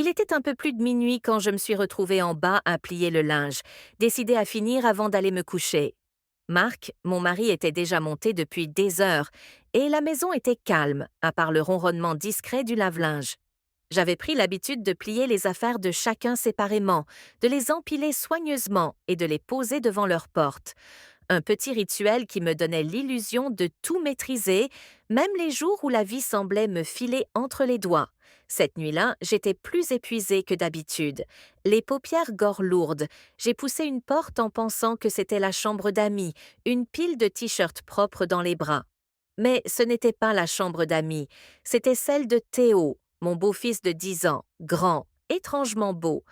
Il était un peu plus de minuit quand je me suis retrouvée en bas à plier le linge, décidée à finir avant d'aller me coucher. Marc, mon mari, était déjà monté depuis des heures, et la maison était calme, à part le ronronnement discret du lave-linge. J'avais pris l'habitude de plier les affaires de chacun séparément, de les empiler soigneusement et de les poser devant leur porte. Un petit rituel qui me donnait l'illusion de tout maîtriser, même les jours où la vie semblait me filer entre les doigts. Cette nuit-là, j'étais plus épuisée que d'habitude. Les paupières gore lourdes, j'ai poussé une porte en pensant que c'était la chambre d'amis, une pile de t-shirts propres dans les bras. Mais ce n'était pas la chambre d'amis, c'était celle de Théo, mon beau-fils de 10 ans, grand, étrangement beau,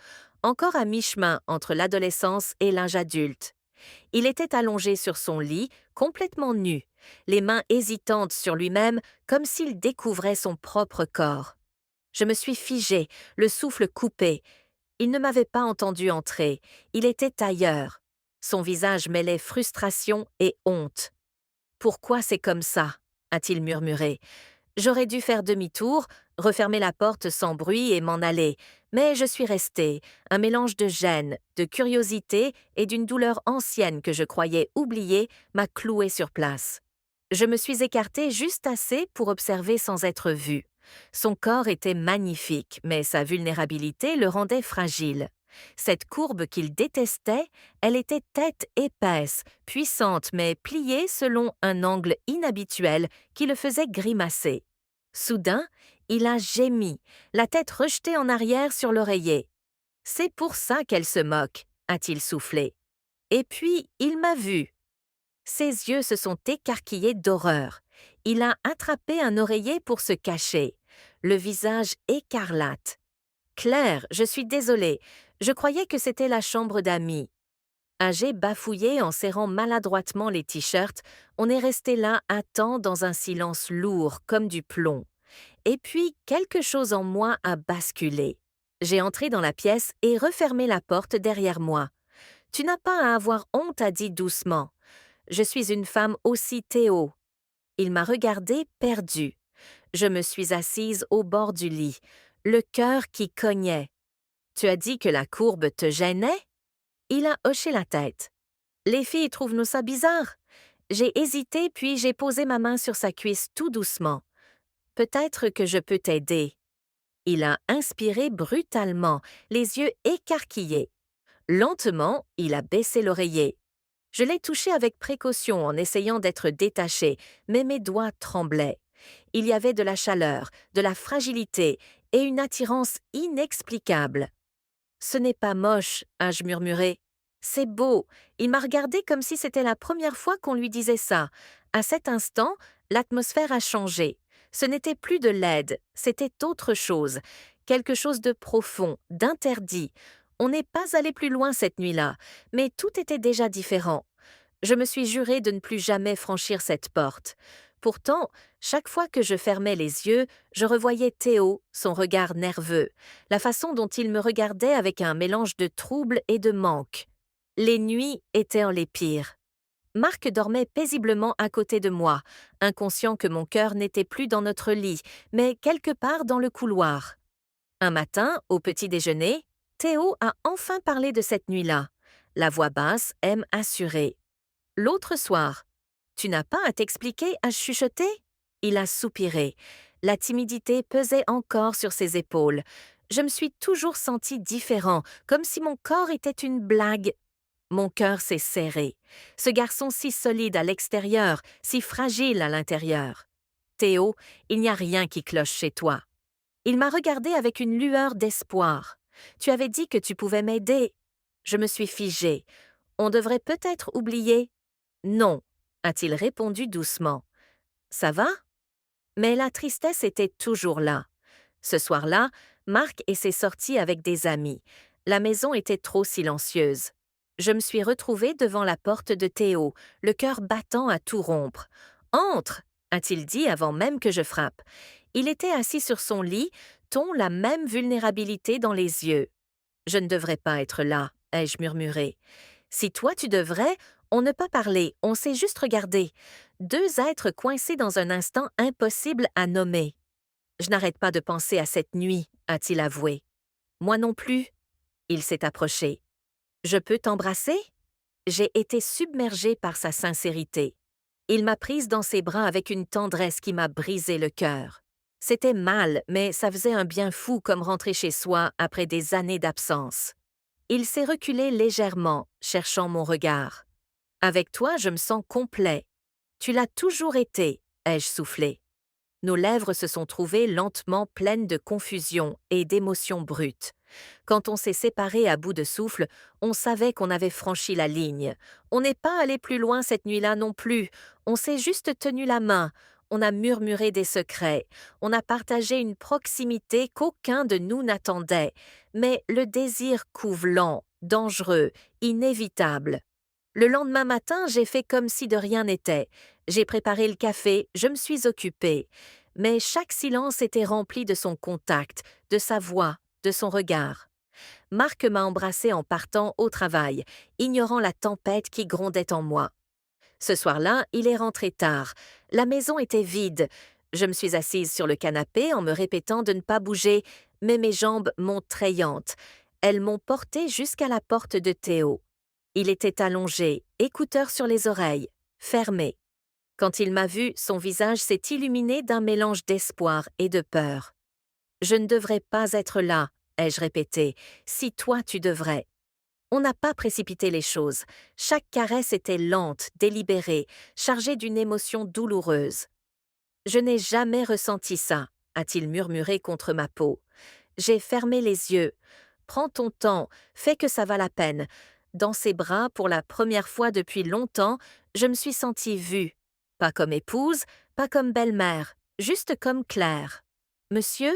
encore à mi-chemin entre l'adolescence et l'âge adulte. Il était allongé sur son lit, complètement nu, les mains hésitantes sur lui-même comme s'il découvrait son propre corps. Je me suis figée, le souffle coupé. Il ne m'avait pas entendu entrer, il était ailleurs. Son visage mêlait frustration et honte. « Pourquoi c'est comme ça ?» a-t-il murmuré. J'aurais dû faire demi-tour, refermer la porte sans bruit et m'en aller, mais je suis restée, un mélange de gêne, de curiosité et d'une douleur ancienne que je croyais oubliée m'a clouée sur place. Je me suis écartée juste assez pour observer sans être vue. Son corps était magnifique, mais sa vulnérabilité le rendait fragile. Cette courbe qu'il détestait, elle était tête épaisse, puissante mais pliée selon un angle inhabituel qui le faisait grimacer. Soudain, il a gémi, la tête rejetée en arrière sur l'oreiller. « C'est pour ça qu'elle se moque », a-t-il soufflé. Et puis, il m'a vu. Ses yeux se sont écarquillés d'horreur. Il a attrapé un oreiller pour se cacher, le visage écarlate. « Claire, je suis désolée, je croyais que c'était la chambre d'amis. » J'ai bafouillé en serrant maladroitement les t-shirts, on est resté là à temps dans un silence lourd comme du plomb. Et puis, quelque chose en moi a basculé. J'ai entré dans la pièce et refermé la porte derrière moi. « Tu n'as pas à avoir honte », a dit doucement. « Je suis une femme aussi, Théo. » Il m'a regardée perdue. Je me suis assise au bord du lit, le cœur qui cognait. « Tu as dit que la courbe te gênait ?» Il a hoché la tête. « Les filles trouvent-nous ça bizarre ?» J'ai hésité puis j'ai posé ma main sur sa cuisse tout doucement. « Peut-être que je peux t'aider. » Il a inspiré brutalement, les yeux écarquillés. Lentement, il a baissé l'oreiller. Je l'ai touché avec précaution en essayant d'être détaché, mais mes doigts tremblaient. Il y avait de la chaleur, de la fragilité et une attirance inexplicable. « Ce n'est pas moche », ai-je murmuré. « C'est beau. » Il m'a regardé comme si c'était la première fois qu'on lui disait ça. À cet instant, l'atmosphère a changé. Ce n'était plus de laide, c'était autre chose. Quelque chose de profond, d'interdit. On n'est pas allé plus loin cette nuit-là, mais tout était déjà différent. Je me suis juré de ne plus jamais franchir cette porte. Pourtant, chaque fois que je fermais les yeux, je revoyais Théo, son regard nerveux, la façon dont il me regardait avec un mélange de trouble et de manque. Les nuits étaient les pires. Marc dormait paisiblement à côté de moi, inconscient que mon cœur n'était plus dans notre lit, mais quelque part dans le couloir. Un matin, au petit déjeuner, Théo a enfin parlé de cette nuit-là. La voix basse aime assurer. L'autre soir, « Tu n'as pas à t'expliquer » ai-je chuchoté. Il a soupiré. La timidité pesait encore sur ses épaules. Je me suis toujours sentie différent, comme si mon corps était une blague. Mon cœur s'est serré. Ce garçon si solide à l'extérieur, si fragile à l'intérieur. « Théo, il n'y a rien qui cloche chez toi. » Il m'a regardé avec une lueur d'espoir. « Tu avais dit que tu pouvais m'aider. » Je me suis figée. On devrait peut-être oublier. « Non », a-t-il répondu doucement. « Ça va ?» Mais la tristesse était toujours là. Ce soir-là, Marc était sorti avec des amis. La maison était trop silencieuse. Je me suis retrouvée devant la porte de Théo, le cœur battant à tout rompre. « Entre !» a-t-il dit avant même que je frappe. Il était assis sur son lit, ton la même vulnérabilité dans les yeux. « Je ne devrais pas être là », ai-je murmuré. « Si toi tu devrais, on ne peut parler, on sait juste regarder. Deux êtres coincés dans un instant impossible à nommer. » « Je n'arrête pas de penser à cette nuit », a-t-il avoué. Moi non plus. Il s'est approché. Je peux t'embrasser? J'ai été submergée par sa sincérité. Il m'a prise dans ses bras avec une tendresse qui m'a brisé le cœur. C'était mal, mais ça faisait un bien fou comme rentrer chez soi après des années d'absence. Il s'est reculé légèrement, cherchant mon regard. Avec toi, je me sens complet. Tu l'as toujours été, ai-je soufflé. Nos lèvres se sont trouvées lentement pleines de confusion et d'émotions brutes. Quand on s'est séparés à bout de souffle, on savait qu'on avait franchi la ligne. On n'est pas allé plus loin cette nuit-là non plus. On s'est juste tenu la main. On a murmuré des secrets. On a partagé une proximité qu'aucun de nous n'attendait. Mais le désir couve lent, dangereux, inévitable. Le lendemain matin, j'ai fait comme si de rien n'était. J'ai préparé le café, je me suis occupée. Mais chaque silence était rempli de son contact, de sa voix, de son regard. Marc m'a embrassée en partant au travail, ignorant la tempête qui grondait en moi. Ce soir-là, il est rentré tard. La maison était vide. Je me suis assise sur le canapé en me répétant de ne pas bouger, mais mes jambes montrayantes. Elles m'ont portée jusqu'à la porte de Théo. Il était allongé, écouteurs sur les oreilles, fermé. Quand il m'a vu, son visage s'est illuminé d'un mélange d'espoir et de peur. Je ne devrais pas être là, ai-je répété, si toi tu devrais. On n'a pas précipité les choses. Chaque caresse était lente, délibérée, chargée d'une émotion douloureuse. Je n'ai jamais ressenti ça, a-t-il murmuré contre ma peau. J'ai fermé les yeux. Prends ton temps, fais que ça va la peine. Dans ses bras, pour la première fois depuis longtemps, je me suis sentie vue. Pas comme épouse, pas comme belle-mère, juste comme Claire. Monsieur?